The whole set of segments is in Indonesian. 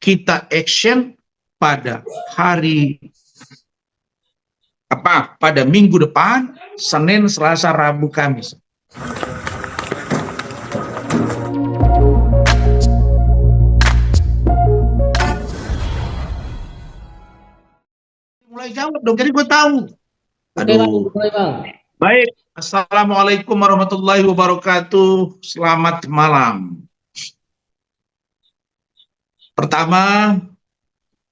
kita action pada pada minggu depan, Senin, Selasa, Rabu, Kamis. Mulai jawab dong, jadi gue tahu. Aduh. Baik, Assalamualaikum warahmatullahi wabarakatuh. Selamat malam. Pertama,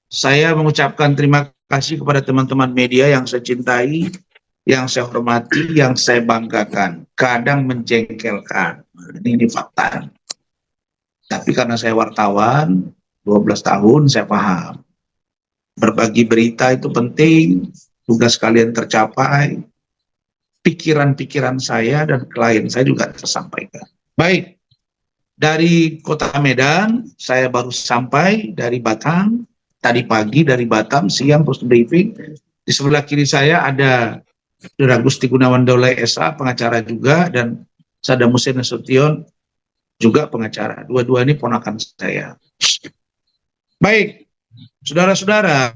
saya mengucapkan terima kasih kepada teman-teman media yang saya cintai, yang saya hormati, yang saya banggakan. Kadang menjengkelkan, ini fakta. Tapi karena saya wartawan, 12 tahun saya paham. Berbagi berita itu penting, tugas kalian tercapai, pikiran-pikiran saya dan klien saya juga tersampaikan. Baik, dari kota Medan, saya baru sampai dari Batam, tadi pagi dari Batam, siang terus briefing. Di sebelah kiri saya ada Saudara Gusti Gunawan Daulay SA, pengacara juga, dan Saddam Hussein Nasution, juga pengacara. Dua-dua ini ponakan saya. Baik, saudara-saudara,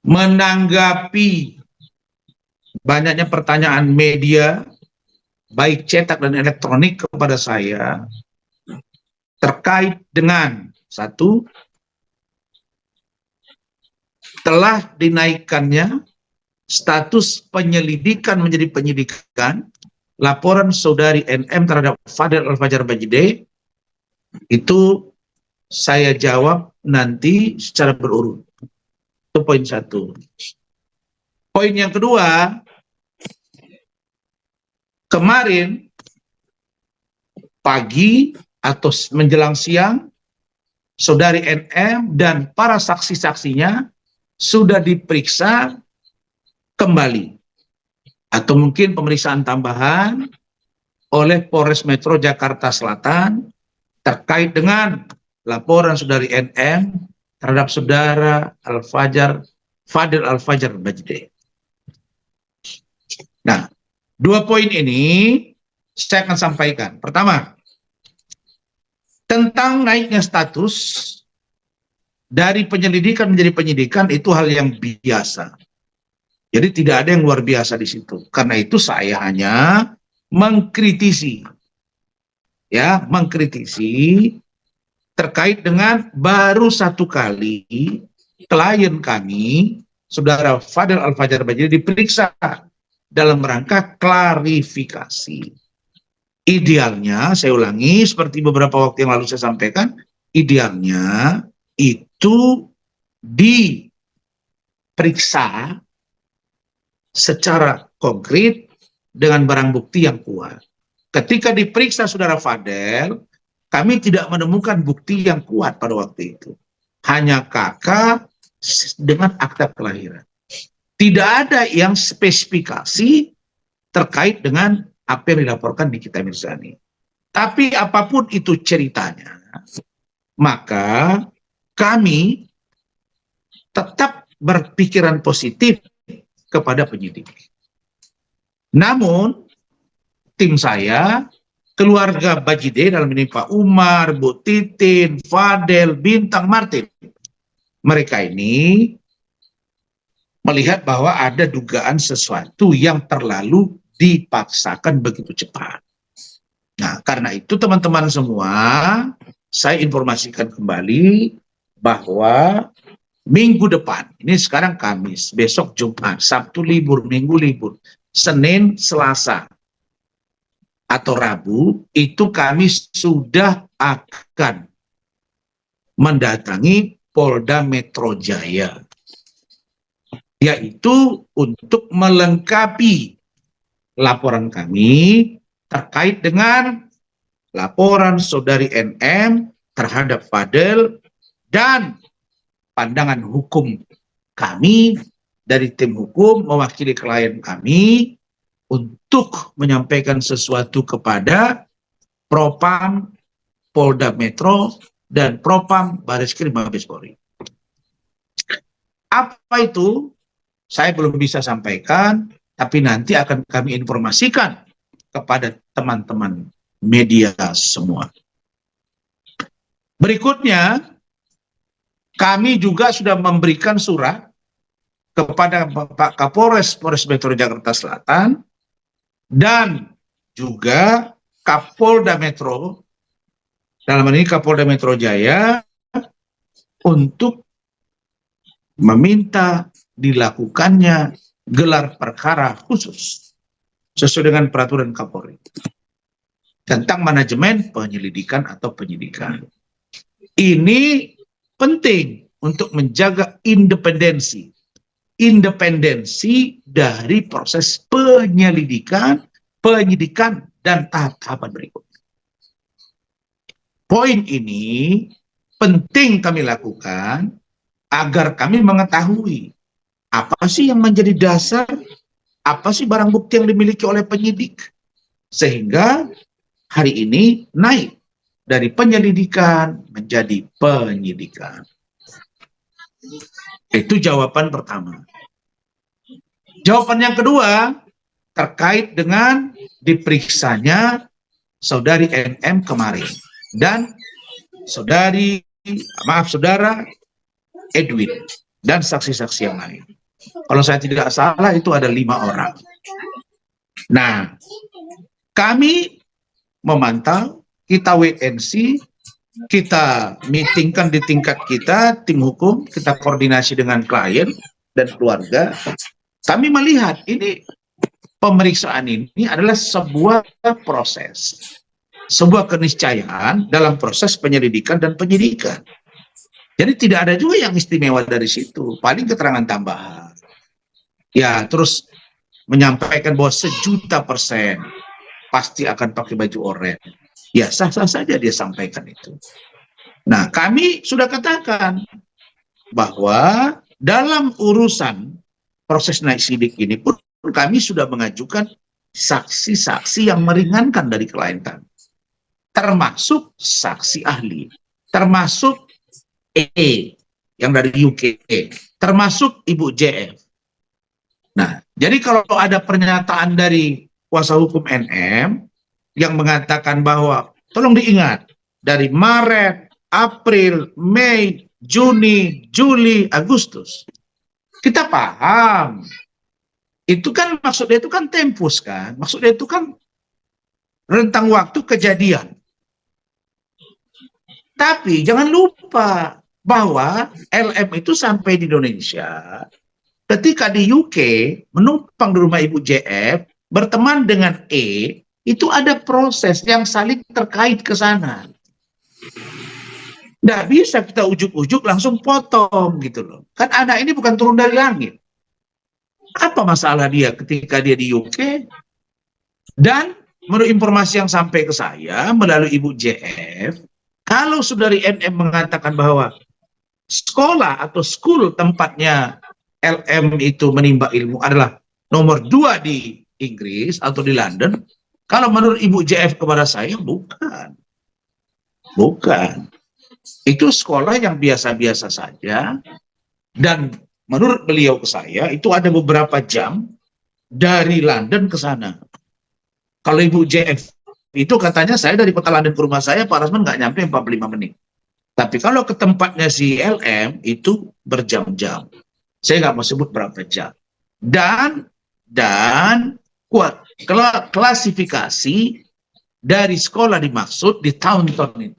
menanggapi banyaknya pertanyaan media, baik cetak dan elektronik kepada saya, terkait dengan satu, telah dinaikkannya status penyelidikan menjadi penyidikan laporan saudari NM terhadap Fadel Al-Fajar Bajideh. Itu saya jawab nanti secara berurut. Itu poin satu. Poin yang kedua, kemarin pagi atau menjelang siang, saudari NM dan para saksi-saksinya sudah diperiksa kembali atau mungkin pemeriksaan tambahan oleh Polres Metro Jakarta Selatan terkait dengan laporan saudari NM terhadap saudara Fadel Al-Fajar Bajideh. Nah, dua poin ini saya akan sampaikan. Pertama, tentang naiknya status dari penyelidikan menjadi penyidikan itu hal yang biasa. Jadi tidak ada yang luar biasa di situ. Karena itu saya hanya mengkritisi, ya, mengkritisi terkait dengan baru satu kali klien kami, saudara Fadel Al-Fajar Bajideh, diperiksa dalam rangka klarifikasi. Idealnya, saya ulangi, seperti beberapa waktu yang lalu saya sampaikan, idealnya itu diperiksa secara konkret dengan barang bukti yang kuat. Ketika diperiksa saudara Fadel, kami tidak menemukan bukti yang kuat pada waktu itu. Hanya KK dengan akta kelahiran. Tidak ada yang spesifikasi terkait dengan apa yang dilaporkan di Nikita Mirzani. Tapi apapun itu ceritanya, maka kami tetap berpikiran positif kepada penyidik. Namun, tim saya, keluarga Bajideh dalam ini Pak Umar, Bu Titin, Fadel, Bintang, Martin, mereka ini melihat bahwa ada dugaan sesuatu yang terlalu dipaksakan begitu cepat. Nah, karena itu teman-teman semua, saya informasikan kembali bahwa minggu depan, ini sekarang Kamis, besok Jumat, Sabtu libur, Minggu libur, Senin, Selasa, atau Rabu, itu kami sudah akan mendatangi Polda Metro Jaya, yaitu untuk melengkapi laporan kami terkait dengan laporan saudari NM terhadap Fadel dan pandangan hukum kami dari tim hukum mewakili klien kami untuk menyampaikan sesuatu kepada Propam Polda Metro dan Propam Bareskrim Mabes Polri. Apa itu? Saya belum bisa sampaikan, tapi nanti akan kami informasikan kepada teman-teman media semua. Berikutnya, Kami juga sudah memberikan surat kepada Pak Kapolres Polres Metro Jakarta Selatan dan juga Kapolda Metro, dalam hal ini Kapolda Metro Jaya, untuk meminta dilakukannya gelar perkara khusus sesuai dengan peraturan Kapolri tentang manajemen penyelidikan atau penyidikan. Ini penting untuk menjaga independensi dari proses penyelidikan, penyidikan, dan tahapan berikutnya. Poin ini penting kami lakukan agar kami mengetahui apa sih yang menjadi dasar, apa sih barang bukti yang dimiliki oleh penyidik, sehingga hari ini naik dari penyelidikan menjadi penyidikan. Itu jawaban pertama. Jawaban yang kedua terkait dengan diperiksanya saudari NM kemarin dan saudara Edwin dan saksi-saksi yang lain. Kalau saya tidak salah itu ada 5 orang. Nah, kami memantau, kita wait and see, kita meetingkan di tingkat kita, tim hukum, kita koordinasi dengan klien dan keluarga. Kami melihat ini pemeriksaan ini adalah sebuah proses, sebuah keniscayaan dalam proses penyelidikan dan penyidikan. Jadi tidak ada juga yang istimewa dari situ, paling keterangan tambahan. Ya, terus menyampaikan bahwa 1.000.000% pasti akan pakai baju oranye. Ya, sah-sah saja dia sampaikan itu. Nah, kami sudah katakan bahwa dalam urusan proses naik sidik ini pun kami sudah mengajukan saksi-saksi yang meringankan dari klien kami. Termasuk saksi ahli, termasuk yang dari UK, termasuk Ibu JF. Nah, jadi kalau ada pernyataan dari kuasa hukum NM yang mengatakan bahwa, tolong diingat, dari Maret, April, Mei, Juni, Juli, Agustus, kita paham. Itu kan maksudnya itu kan tempus kan, maksudnya itu kan rentang waktu kejadian. Tapi jangan lupa bahwa LM itu sampai di Indonesia, ketika di UK menumpang di rumah Ibu JF, berteman dengan E, itu ada proses yang saling terkait ke sana. Nggak bisa kita ujuk-ujuk langsung potong gitu loh. Kan anak ini bukan turun dari langit. Apa masalah dia ketika dia di UK? Dan menurut informasi yang sampai ke saya melalui Ibu JF, kalau saudari NM mengatakan bahwa sekolah atau school tempatnya LM itu menimba ilmu adalah nomor 2 di Inggris atau di London, kalau menurut Ibu JF kepada saya, bukan. Bukan. Itu sekolah yang biasa-biasa saja, dan menurut beliau ke saya, itu ada beberapa jam dari London ke sana. Kalau Ibu JF itu katanya saya dari kota London ke rumah saya, Pak Rasman nggak nyampe 45 menit. Tapi kalau ke tempatnya si LM, itu berjam-jam. Saya nggak mau sebut berapa jam. Dan klasifikasi dari sekolah dimaksud di tahun-tahun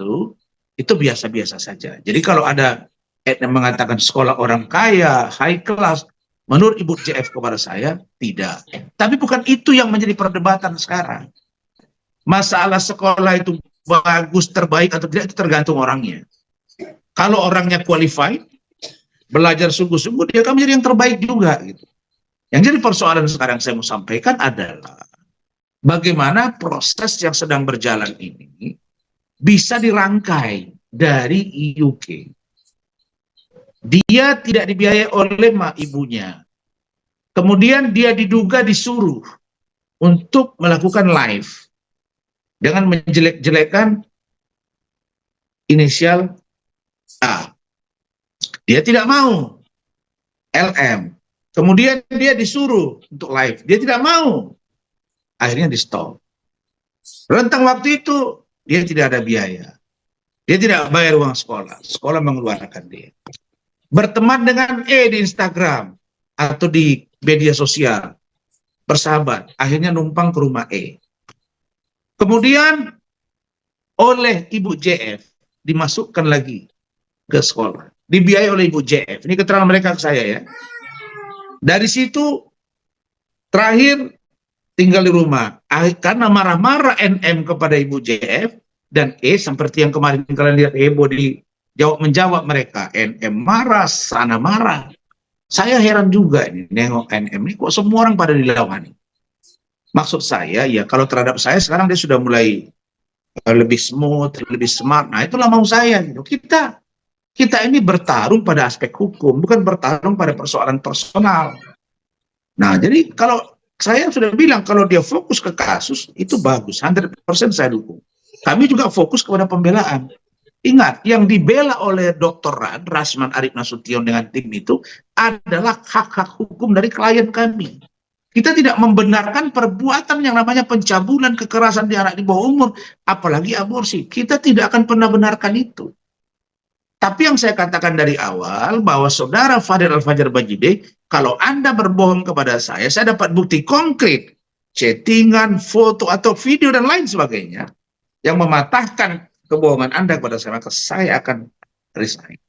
itu biasa-biasa saja. Jadi kalau ada yang mengatakan sekolah orang kaya, high class, menurut Ibu JF kepada saya, tidak. Tapi bukan itu yang menjadi perdebatan sekarang. Masalah sekolah itu bagus, terbaik atau tidak, itu tergantung orangnya. Kalau orangnya qualified, belajar sungguh-sungguh, dia akan menjadi yang terbaik juga. Gitu. Yang jadi persoalan sekarang saya mau sampaikan adalah bagaimana proses yang sedang berjalan ini bisa dirangkai dari UK. Dia tidak dibiayai oleh ibunya. Kemudian dia diduga disuruh untuk melakukan live dengan menjelek-jelekan inisial A. Dia tidak mau. LM. Kemudian dia disuruh untuk live. Dia tidak mau. Akhirnya di stop. Rentang waktu itu dia tidak ada biaya. Dia tidak bayar uang sekolah. Sekolah mengeluarkan dia. berteman dengan E di Instagram atau di media sosial, bersahabat, akhirnya numpang ke rumah E. Kemudian oleh Ibu JF dimasukkan lagi ke sekolah, dibiayai oleh Ibu JF. Ini keterangan mereka ke saya ya. Dari situ terakhir tinggal di rumah. Karena marah-marah NM kepada Ibu JF dan E, seperti yang kemarin kalian lihat heboh di menjawab mereka. NM marah, sana marah. Saya heran juga ini, nengok NM ini kok semua orang pada dilawan. Maksud saya ya, kalau terhadap saya sekarang dia sudah mulai lebih smooth, lebih smart. Nah, itulah mau saya gitu. Kita ini bertarung pada aspek hukum, bukan bertarung pada persoalan personal. Nah, jadi kalau saya sudah bilang kalau dia fokus ke kasus itu bagus, 100% saya dukung. Kami juga fokus kepada pembelaan. Ingat, yang dibela oleh Dr. Rasman Arief Nasution dengan tim itu adalah hak-hak hukum dari klien kami. Kita tidak membenarkan perbuatan yang namanya pencabulan, kekerasan di anak di bawah umur, apalagi aborsi. Kita tidak akan pernah benarkan itu. Tapi yang saya katakan dari awal bahwa saudara Fadel Al-Fajar Bajide, kalau Anda berbohong kepada saya dapat bukti konkret, chattingan, foto atau video dan lain sebagainya yang mematahkan kebohongan Anda kepada saya, maka saya akan resign.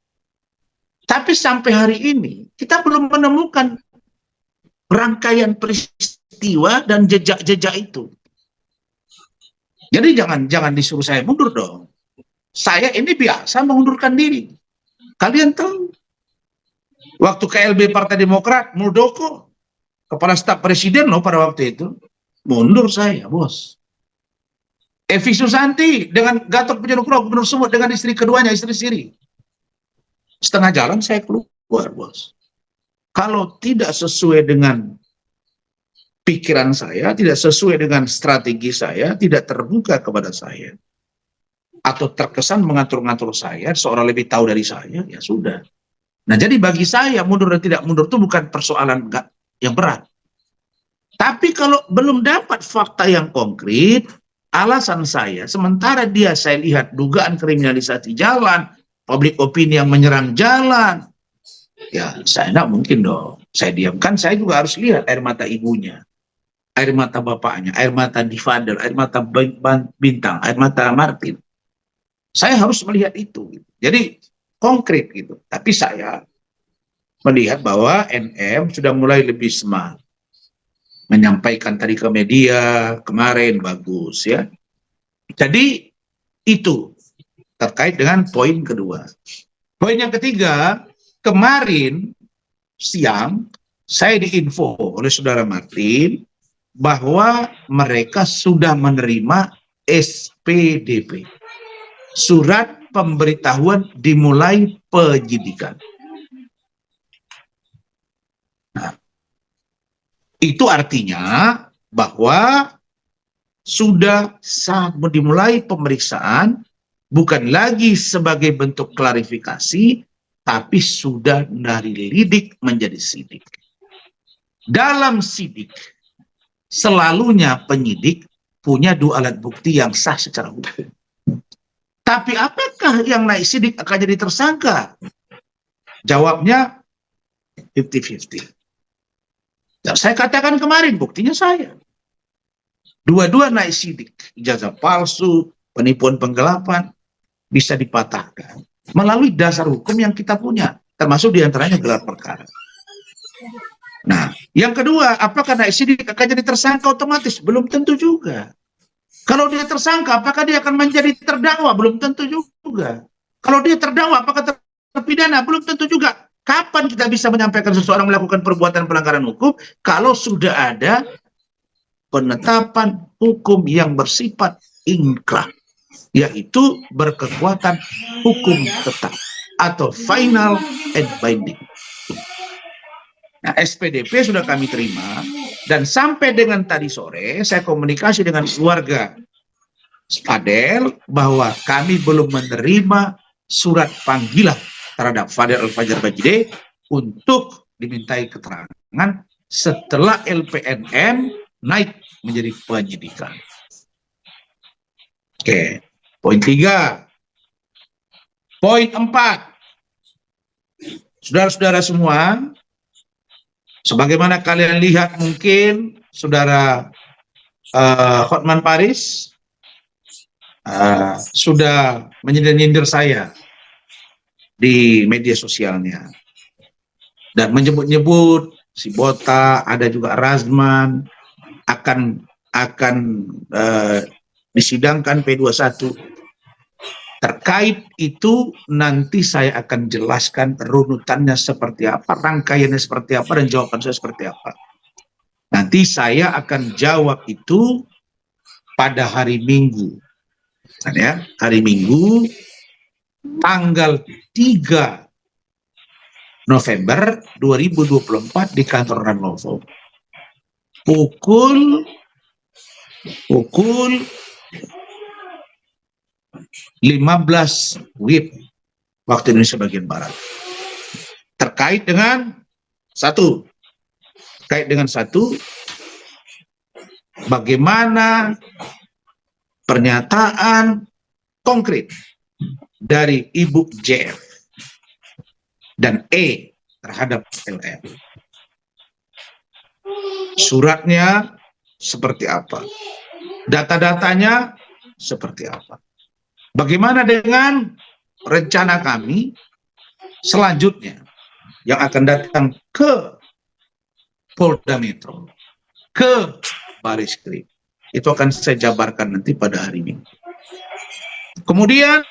Tapi sampai hari ini kita belum menemukan rangkaian peristiwa dan jejak-jejak itu. Jadi jangan disuruh saya mundur dong. Saya ini biasa mengundurkan diri. Kalian tahu. Waktu KLB Partai Demokrat, Muldoko, kepala staf presiden loh pada waktu itu, mundur saya, bos. Evi Susanti dengan Gatot Pujo-Nugroho, Gubernur Sumut dengan istri keduanya, istri Siri. Setengah jalan saya keluar, bos. Kalau tidak sesuai dengan pikiran saya, tidak sesuai dengan strategi saya, tidak terbuka kepada saya, atau terkesan mengatur-ngatur saya, seorang lebih tahu dari saya, ya sudah. Nah, jadi bagi saya mundur dan tidak mundur itu bukan persoalan yang berat. Tapi kalau belum dapat fakta yang konkret, alasan saya, sementara dia saya lihat dugaan kriminalisasi jalan, public opini yang menyerang jalan, ya saya tidak mungkin dong. Saya diamkan, saya juga harus lihat air mata ibunya, air mata bapaknya, air mata di Fadel, air mata Bintang, air mata Martin. Saya harus melihat itu. Jadi konkret gitu. Tapi saya melihat bahwa NM sudah mulai lebih smart. Menyampaikan tadi ke media kemarin bagus ya. Jadi itu terkait dengan poin kedua. Poin yang ketiga, kemarin siang saya diinfo oleh saudara Martin bahwa mereka sudah menerima SPDP. Surat pemberitahuan dimulai penyidikan. Nah, itu artinya bahwa sudah dimulai pemeriksaan, bukan lagi sebagai bentuk klarifikasi, tapi sudah dari lidik menjadi sidik. Dalam sidik, selalunya penyidik punya dua alat bukti yang sah secara hukum. Tapi apakah yang naik sidik akan jadi tersangka? Jawabnya 50-50. Nah, saya katakan kemarin, buktinya saya. Dua-dua naik sidik. Ijazah palsu, penipuan penggelapan, bisa dipatahkan. Melalui dasar hukum yang kita punya. Termasuk diantaranya gelar perkara. Nah, yang kedua, apakah naik sidik akan jadi tersangka otomatis? Belum tentu juga. Kalau dia tersangka, apakah dia akan menjadi terdakwa? Belum tentu juga. Kalau dia terdakwa, apakah terpidana? Belum tentu juga. Kapan kita bisa menyampaikan seseorang melakukan perbuatan pelanggaran hukum kalau sudah ada penetapan hukum yang bersifat inkrah, yaitu berkekuatan hukum tetap atau final and binding. Nah, SPDP sudah kami terima. Dan sampai dengan tadi sore, saya komunikasi dengan keluarga Fadel bahwa kami belum menerima surat panggilan terhadap Fadel Al-Fajar Bajide untuk dimintai keterangan setelah LPNM naik menjadi penyidikan. Oke, poin 3. Poin 4. Saudara-saudara semua, sebagaimana kalian lihat mungkin saudara Hotman Paris sudah menyindir saya di media sosialnya dan menyebut-nyebut si Bota, ada juga Razman akan disidangkan P21. Terkait itu nanti saya akan jelaskan runutannya seperti apa, rangkaiannya seperti apa, dan jawaban saya seperti apa. Nanti saya akan jawab itu pada hari Minggu. Ya, hari Minggu tanggal 3 November 2024 di kantor Rannovo. Pukul 15 WIB waktu Indonesia bagian Barat. Terkait dengan satu, bagaimana pernyataan konkret dari Ibu JF dan E terhadap LM. Suratnya seperti apa? Data-datanya seperti apa? Bagaimana dengan rencana kami selanjutnya yang akan datang ke Polda Metro, ke Baris-Krim? Itu akan saya jabarkan nanti pada hari Minggu. Kemudian,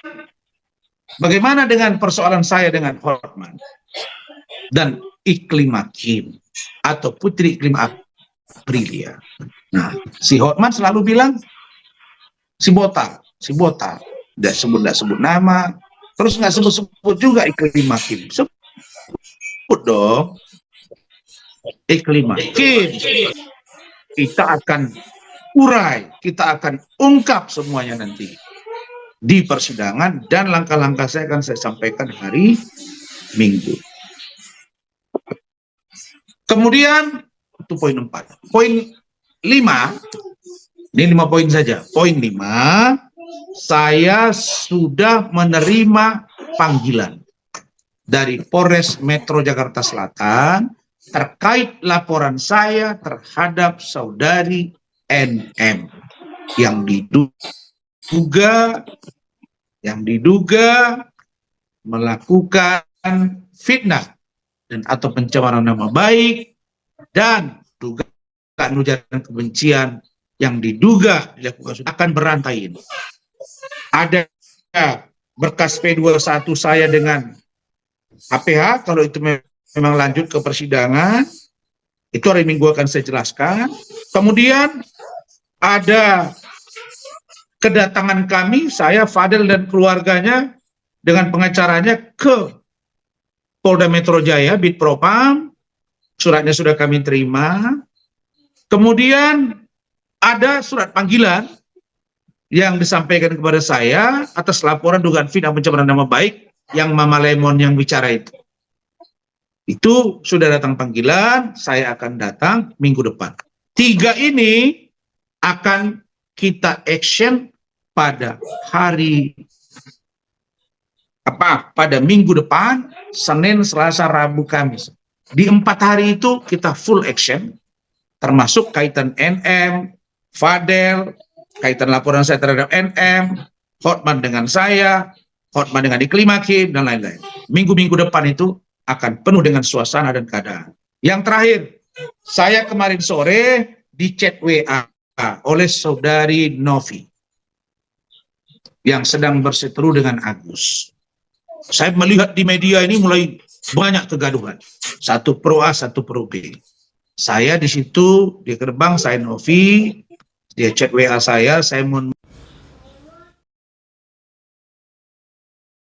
bagaimana dengan persoalan saya dengan Hotman dan Iklim Hakim atau Putri Iklim Aprilia? Nah, si Hotman selalu bilang si Bota, tidak sebut nama, terus nggak sebut juga Iklim Hakim. Sebut dong Iklim Hakim. Kita akan urai, kita akan ungkap semuanya nanti di persidangan, dan langkah-langkah saya akan saya sampaikan hari Minggu. Kemudian itu poin 4. Poin 5, ini 5 poin saja. Poin 5, saya sudah menerima panggilan dari Polres Metro Jakarta Selatan terkait laporan saya terhadap saudari NM yang diduga melakukan fitnah dan atau pencemaran nama baik dan dugaan ujaran kebencian yang diduga dilakukan akan berantai ini. Ada berkas P21 saya dengan APH, kalau itu memang lanjut ke persidangan, itu hari Minggu akan saya jelaskan. Kemudian ada kedatangan kami, saya, Fadel dan keluarganya dengan pengacaranya ke Polda Metro Jaya, Bitpropam, suratnya sudah kami terima. Kemudian ada surat panggilan yang disampaikan kepada saya atas laporan dugaan fitnah pencemaran nama baik yang Mama Lemon yang bicara itu. Itu sudah datang panggilan, saya akan datang minggu depan. 3 ini akan kita action pada pada minggu depan, Senin, Selasa, Rabu, Kamis. Di 4 hari itu kita full action, termasuk kaitan NM, Fadel, kaitan laporan saya terhadap NM, Hotman dengan saya, Hotman dengan Iklim Hakim, dan lain-lain. Minggu-minggu depan itu akan penuh dengan suasana dan keadaan. Yang terakhir, saya kemarin sore di chat WA oleh saudari Novi yang sedang berseteru dengan Agus. Saya melihat di media ini mulai banyak kegaduhan. Satu pro A, satu pro B. Saya di situ, di gerbang, saya Novi, dia chat WA saya mohon